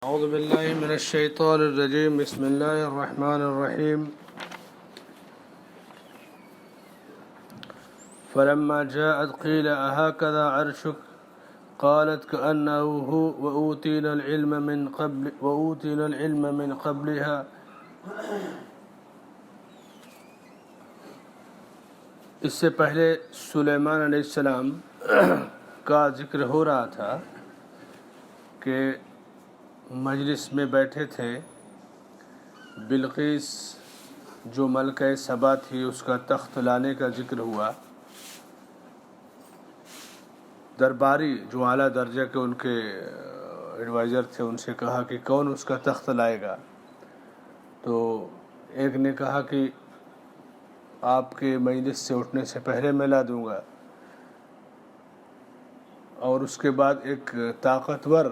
أعوذ بالله من الشيطان الرجيم بسم الله الرحمن الرحيم فلما جاءت قيل أهكذا عرشك قالت كأنه هو وأوتينا العلم من قبلها. اس سے پہلے سلیمان علیہ السلام کا ذکر ہو رہا تھا کہ مجلس میں بیٹھے تھے. بلقیس جو ملکہ سبا تھی اس کا تخت لانے کا ذکر ہوا. درباری جو اعلیٰ درجہ کے ان کے ایڈوائزر تھے ان سے کہا کہ کون اس کا تخت لائے گا. تو ایک نے کہا کہ آپ کے مجلس سے اٹھنے سے پہلے میں لا دوں گا. اور اس کے بعد ایک طاقتور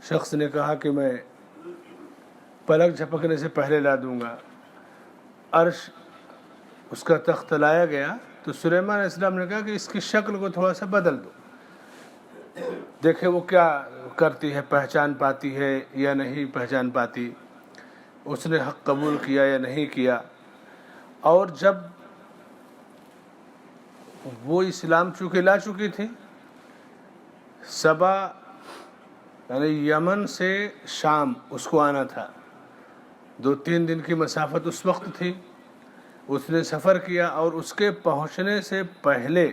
شخص نے کہا کہ میں پلک جھپکنے سے پہلے لا دوں گا. عرش اس کا تخت لایا گیا تو سلیمان علیہ السلام نے کہا کہ اس کی شکل کو تھوڑا سا بدل دو, دیکھیں وہ کیا کرتی ہے, پہچان پاتی ہے یا نہیں پہچان پاتی, اس نے حق قبول کیا یا نہیں کیا. اور جب وہ اسلام چونکہ لا چکی تھی, سبا یعنی یمن سے شام اس کو آنا تھا, 2-3 دن کی مسافت اس وقت تھی. اس نے سفر کیا اور اس کے پہنچنے سے پہلے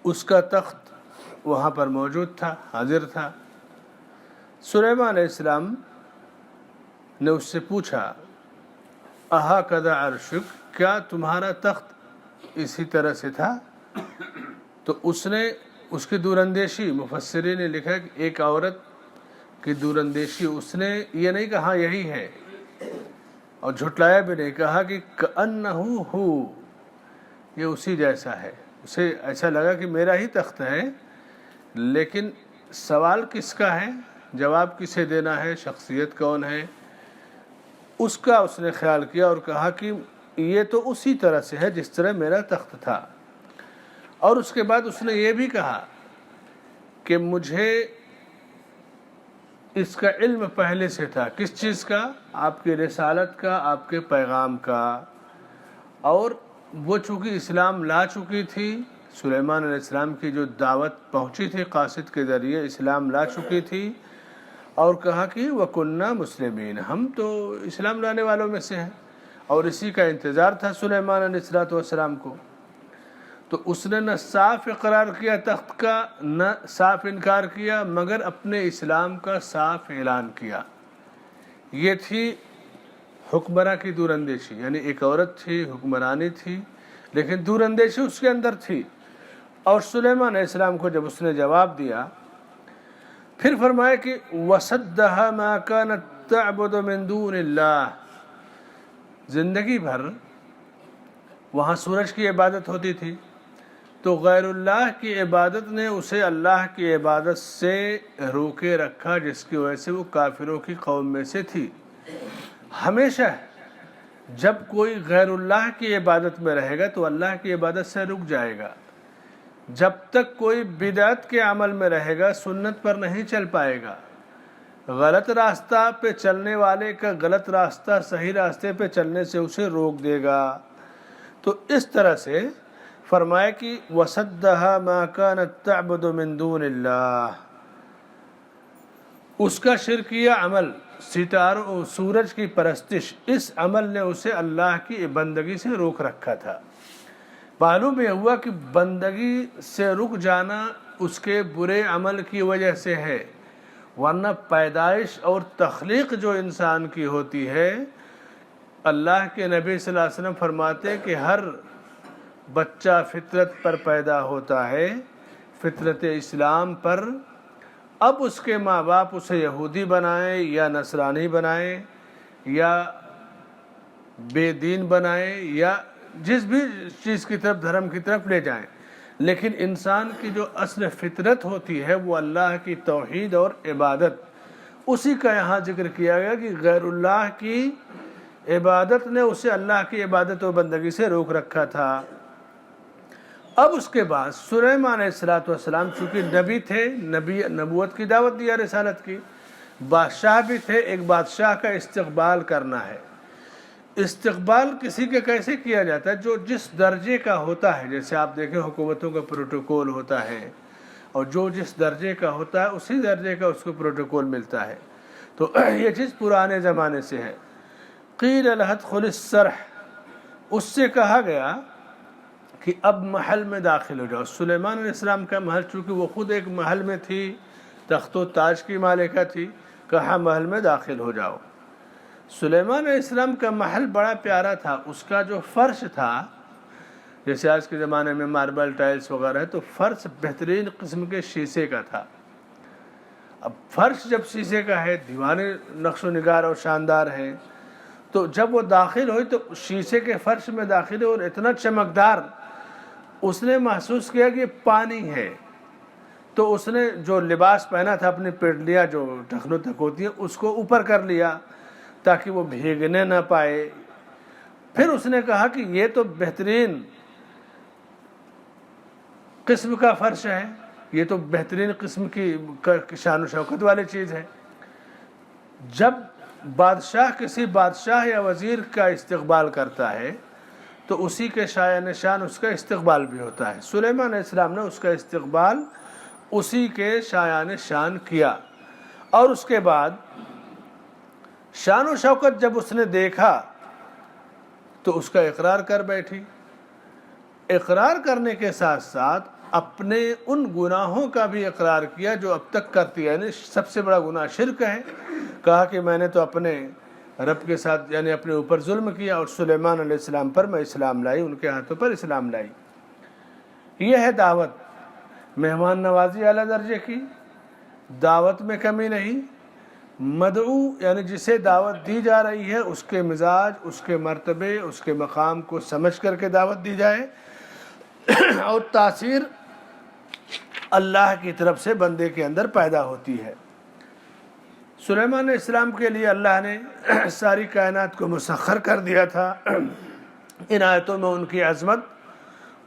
اس کا تخت وہاں پر موجود تھا, حاضر تھا. سلیمان علیہ السلام نے اس سے پوچھا اہکذا عرشک, کیا تمہارا تخت اسی طرح سے تھا؟ تو اس نے اس کی دوراندیشی, مفسرین نے لکھا کہ ایک عورت کی دوراندیشی, اس نے یہ نہیں کہا یہی ہے اور جھٹلایا بھی نہیں, کہا کہ کأنہ ہو, یہ اسی جیسا ہے. اسے ایسا لگا کہ میرا ہی تخت ہے, لیکن سوال کس کا ہے, جواب کسے دینا ہے, شخصیت کون ہے, اس کا اس نے خیال کیا اور کہا کہ یہ تو اسی طرح سے ہے جس طرح میرا تخت تھا. اور اس کے بعد اس نے یہ بھی کہا کہ مجھے اس کا علم پہلے سے تھا. کس چیز کا؟ آپ کی رسالت کا, آپ کے پیغام کا. اور وہ چونکہ اسلام لا چکی تھی, سلیمان علیہ السلام کی جو دعوت پہنچی تھی قاصد کے ذریعے, اسلام لا چکی تھی, اور کہا کہ وَكُنَّا مُسْلِمِينَ, ہم تو اسلام لانے والوں میں سے ہیں. اور اسی کا انتظار تھا سلیمان علیہ السلام کو. تو اس نے نہ صاف اقرار کیا تخت کا, نہ صاف انکار کیا, مگر اپنے اسلام کا صاف اعلان کیا. یہ تھی حکمراں کی دوراندیشی, یعنی ایک عورت تھی, حکمرانی تھی, لیکن دوراندیشی اس کے اندر تھی. اور سلیمان علیہ السلام کو جب اس نے جواب دیا, پھر فرمایا کہ وَصَدَّهَا مَا كَانَتْ تَعْبُدُ مِن دُونِ اللَّهِ, زندگی بھر وہاں سورج کی عبادت ہوتی تھی, تو غیر اللہ کی عبادت نے اسے اللہ کی عبادت سے روکے رکھا, جس کی وجہ سے وہ کافروں کی قوم میں سے تھی. ہمیشہ جب کوئی غیر اللہ کی عبادت میں رہے گا تو اللہ کی عبادت سے رک جائے گا. جب تک کوئی بدعت کے عمل میں رہے گا سنت پر نہیں چل پائے گا. غلط راستہ پہ چلنے والے کا غلط راستہ صحیح راستے پہ چلنے سے اسے روک دے گا. تو اس طرح سے فرمایا کہ وَصَدَّهَا مَا كَانَتْ تَعْبُدُ مِن دُونِ اللَّهِ, اس کا شرکیہ عمل, ستاروں سورج کی پرستش, اس عمل نے اسے اللہ کی بندگی سے روک رکھا تھا. معلوم یہ ہوا کہ بندگی سے رک جانا اس کے برے عمل کی وجہ سے ہے, ورنہ پیدائش اور تخلیق جو انسان کی ہوتی ہے, اللہ کے نبی صلی اللہ علیہ وسلم فرماتے ہیں کہ ہر بچہ فطرت پر پیدا ہوتا ہے, فطرت اسلام پر. اب اس کے ماں باپ اسے یہودی بنائیں یا نصرانی بنائیں یا بے دین بنائیں یا جس بھی چیز کی طرف, دھرم کی طرف لے جائیں, لیکن انسان کی جو اصل فطرت ہوتی ہے وہ اللہ کی توحید اور عبادت, اسی کا یہاں ذکر کیا گیا کہ غیر اللہ کی عبادت نے اسے اللہ کی عبادت و بندگی سے روک رکھا تھا. اب اس کے بعد سلیمان علیہ السلام چونکہ نبی تھے، نبوت کی دعوت دیا، رسالت کی، بادشاہ بھی تھے، ایک بادشاہ کا استقبال کرنا ہے۔ استقبال کسی کا کیسے کیا جاتا ہے؟ جو جس درجے کا ہوتا ہے، جیسے آپ دیکھیں حکومتوں کا پروٹوکول ہوتا ہے، اور جو جس درجے کا ہوتا ہے اسی درجے کا اس کو پروٹوکول ملتا ہے۔ تو یہ چیز پرانے زمانے سے ہے۔ قیل ادخل الصرح، اس سے کہا گیا کہ اب محل میں داخل ہو جاؤ۔ سلیمان علیہ السلام کا محل، چونکہ وہ خود ایک محل میں تھی، تخت و تاج کی مالکہ تھی، کہا محل میں داخل ہو جاؤ۔ سلیمان علیہ السلام کا محل بڑا پیارا تھا، اس کا جو فرش تھا، جیسے آج کے زمانے میں ماربل ٹائلز وغیرہ ہے، تو فرش بہترین قسم کے شیشے کا تھا۔ اب فرش جب شیشے کا ہے، دیواریں نقش و نگار اور شاندار ہیں، تو جب وہ داخل ہوئی تو شیشے کے فرش میں داخل ہوئی، اور اتنا چمکدار، اس نے محسوس کیا کہ یہ پانی ہے۔ تو اس نے جو لباس پہنا تھا، اپنی پیٹلیاں جو ٹخنوں تک ہوتی ہیں، اس کو اوپر کر لیا تاکہ وہ بھیگنے نہ پائے۔ پھر اس نے کہا کہ یہ تو بہترین قسم کا فرش ہے، یہ تو بہترین قسم کی شان و شوکت والی چیز ہے۔ جب بادشاہ کسی بادشاہ یا وزیر کا استقبال کرتا ہے تو اسی کے شایع نشان اس کا استقبال بھی ہوتا ہے۔ سلیمان علیہ السلام نے اس کا استقبال اسی کے شایع نشان کیا، اور اس کے بعد شان و شوکت جب اس نے دیکھا تو اس کا اقرار کر بیٹھی۔ اقرار کرنے کے ساتھ ساتھ اپنے ان گناہوں کا بھی اقرار کیا جو اب تک کرتی ہے، یعنی سب سے بڑا گناہ شرک ہے۔ کہا کہ میں نے تو اپنے رب کے ساتھ یعنی اپنے اوپر ظلم کیا، اور سلیمان علیہ السلام پر میں اسلام لائی، ان کے ہاتھوں پر اسلام لائی۔ یہ ہے دعوت، مہمان نوازی اعلیٰ درجے کی، دعوت میں کمی نہیں۔ مدعو یعنی جسے دعوت دی جا رہی ہے اس کے مزاج، اس کے مرتبے، اس کے مقام کو سمجھ کر کے دعوت دی جائے، اور تاثیر اللہ کی طرف سے بندے کے اندر پیدا ہوتی ہے۔ سلیمان علیہ السلام کے لیے اللہ نے ساری کائنات کو مسخر کر دیا تھا۔ ان آیتوں میں ان کی عظمت،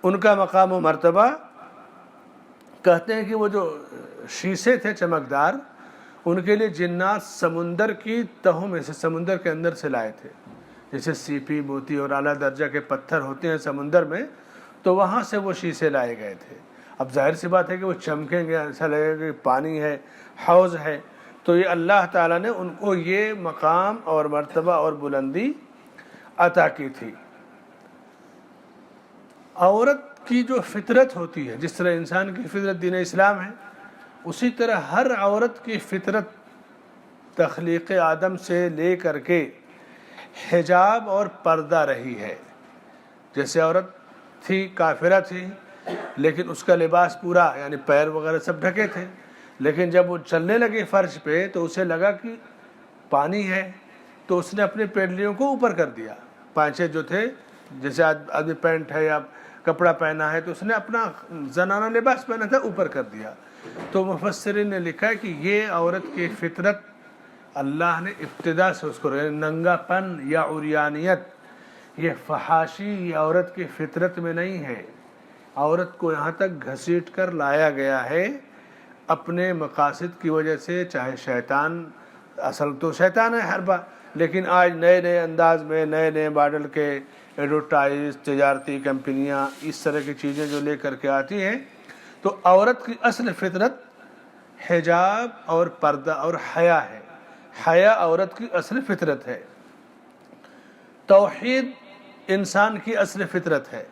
ان کا مقام و مرتبہ، کہتے ہیں کہ وہ جو شیشے تھے چمکدار، ان کے لیے جنات سمندر کی تہوں میں سے، سمندر کے اندر سے لائے تھے۔ جیسے سیپی، موتی اور اعلیٰ درجہ کے پتھر ہوتے ہیں سمندر میں، تو وہاں سے وہ شیشے لائے گئے تھے۔ اب ظاہر سی بات ہے کہ وہ چمکیں گے، ایسا لگے گا کہ پانی ہے، حوض ہے۔ تو یہ اللہ تعالیٰ نے ان کو یہ مقام اور مرتبہ اور بلندی عطا کی تھی۔ عورت کی جو فطرت ہوتی ہے، جس طرح انسان کی فطرت دین اسلام ہے، اسی طرح ہر عورت کی فطرت تخلیق آدم سے لے کر کے حجاب اور پردہ رہی ہے۔ جیسے عورت تھی، کافرہ تھی، لیکن اس کا لباس پورا یعنی پیر وغیرہ سب ڈھکے تھے، لیکن جب وہ چلنے لگے فرش پہ تو اسے لگا کہ پانی ہے، تو اس نے اپنے پیڈلیوں کو اوپر کر دیا۔ پانچے جو تھے، جیسے آدمی پینٹ ہے یا کپڑا پہنا ہے تو اس نے اپنا زنانہ لباس پہنا تھا اوپر کر دیا۔ تو مفسرین نے لکھا ہے کہ یہ عورت کی فطرت اللہ نے ابتدا سے اس کو ننگا پن یا عریانیت، یہ فحاشی، یہ عورت کی فطرت میں نہیں ہے۔ عورت کو یہاں تک گھسیٹ کر لایا گیا ہے اپنے مقاصد کی وجہ سے، چاہے شیطان، اصل تو شیطان ہے ہر بار، لیکن آج نئے نئے انداز میں، نئے نئے ماڈل کے ایڈورٹائز، تجارتی کمپنیاں اس طرح کی چیزیں جو لے کر کے آتی ہیں، تو عورت کی اصل فطرت حجاب اور پردہ اور حیا ہے۔ حیا عورت کی اصل فطرت ہے۔ توحید انسان کی اصل فطرت ہے۔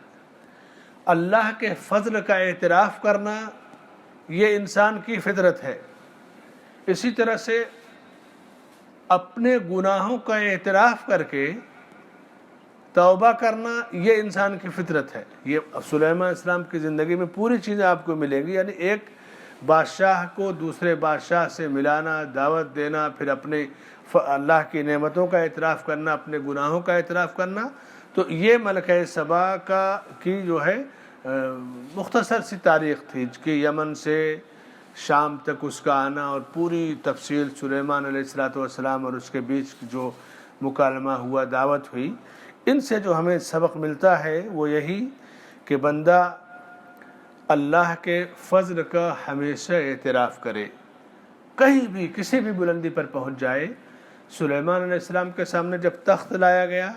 اللہ کے فضل کا اعتراف کرنا یہ انسان کی فطرت ہے۔ اسی طرح سے اپنے گناہوں کا اعتراف کر کے توبہ کرنا یہ انسان کی فطرت ہے۔ یہ سلیمان علیہ السلام کی زندگی میں پوری چیزیں آپ کو ملیں گی، یعنی ایک بادشاہ کو دوسرے بادشاہ سے ملانا، دعوت دینا، پھر اپنے اللہ کی نعمتوں کا اعتراف کرنا، اپنے گناہوں کا اعتراف کرنا۔ تو یہ ملکہ سبا کی جو ہے مختصر سی تاریخ تھی کہ یمن سے شام تک اس کا آنا، اور پوری تفصیل سلیمان علیہ السلام اور اس کے بیچ جو مکالمہ ہوا، دعوت ہوئی۔ ان سے جو ہمیں سبق ملتا ہے وہ یہی کہ بندہ اللہ کے فضل کا ہمیشہ اعتراف کرے، کہیں بھی کسی بھی بلندی پر پہنچ جائے۔ سلیمان علیہ السلام کے سامنے جب تخت لایا گیا،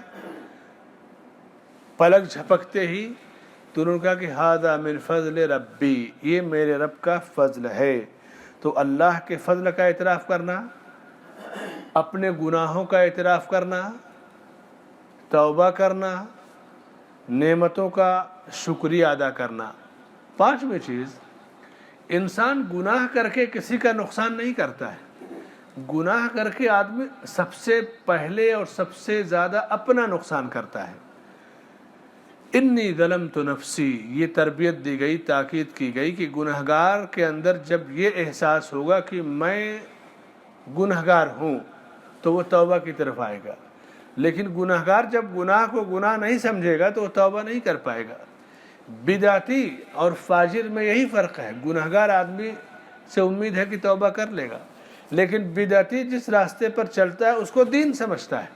پلک جھپکتے ہی تو انہوں نے کہا کہ ھذا من فضل ربی، یہ میرے رب کا فضل ہے۔ تو اللہ کے فضل کا اعتراف کرنا، اپنے گناہوں کا اعتراف کرنا، توبہ کرنا، نعمتوں کا شکریہ ادا کرنا۔ پانچویں چیز، انسان گناہ کر کے کسی کا نقصان نہیں کرتا ہے، گناہ کر کے آدمی سب سے پہلے اور سب سے زیادہ اپنا نقصان کرتا ہے۔ انی ظلمت نفسی، یہ تربیت دی گئی، تاکید کی گئی کہ گنہگار کے اندر جب یہ احساس ہوگا کہ میں گنہگار ہوں تو وہ توبہ کی طرف آئے گا، لیکن گنہگار جب گناہ کو گناہ نہیں سمجھے گا تو وہ توبہ نہیں کر پائے گا۔ بدعتی اور فاجر میں یہی فرق ہے، گنہگار آدمی سے امید ہے کہ توبہ کر لے گا، لیکن بدعتی جس راستے پر چلتا ہے اس کو دین سمجھتا ہے،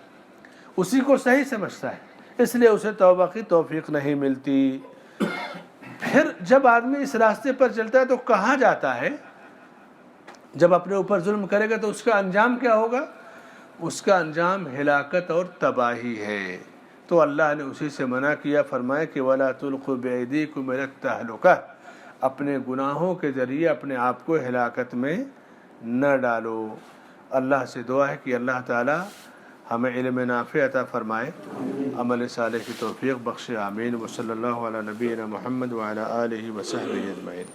اسی کو صحیح سمجھتا ہے، اس لیے اسے توبہ کی توفیق نہیں ملتی۔ پھر جب آدمی اس راستے پر چلتا ہے تو کہاں جاتا ہے؟ جب اپنے اوپر ظلم کرے گا تو اس کا انجام کیا ہوگا؟ اس کا انجام ہلاکت اور تباہی ہے۔ تو اللہ نے اسی سے منع کیا، فرمایا کہ وَلَا تُلْقُوا بِأَيْدِيكُمْ إِلَى التَّهْلُكَةِ، اپنے گناہوں کے ذریعے اپنے آپ کو ہلاکت میں نہ ڈالو۔ اللہ سے دعا ہے کہ اللہ تعالی ہمیں علم نافع عطا فرمائے، عمل صالح کی توفیق بخشے، آمین۔ وصلی اللہ علی نبینا محمد وعلی آلہ وصحبہ اجمعین۔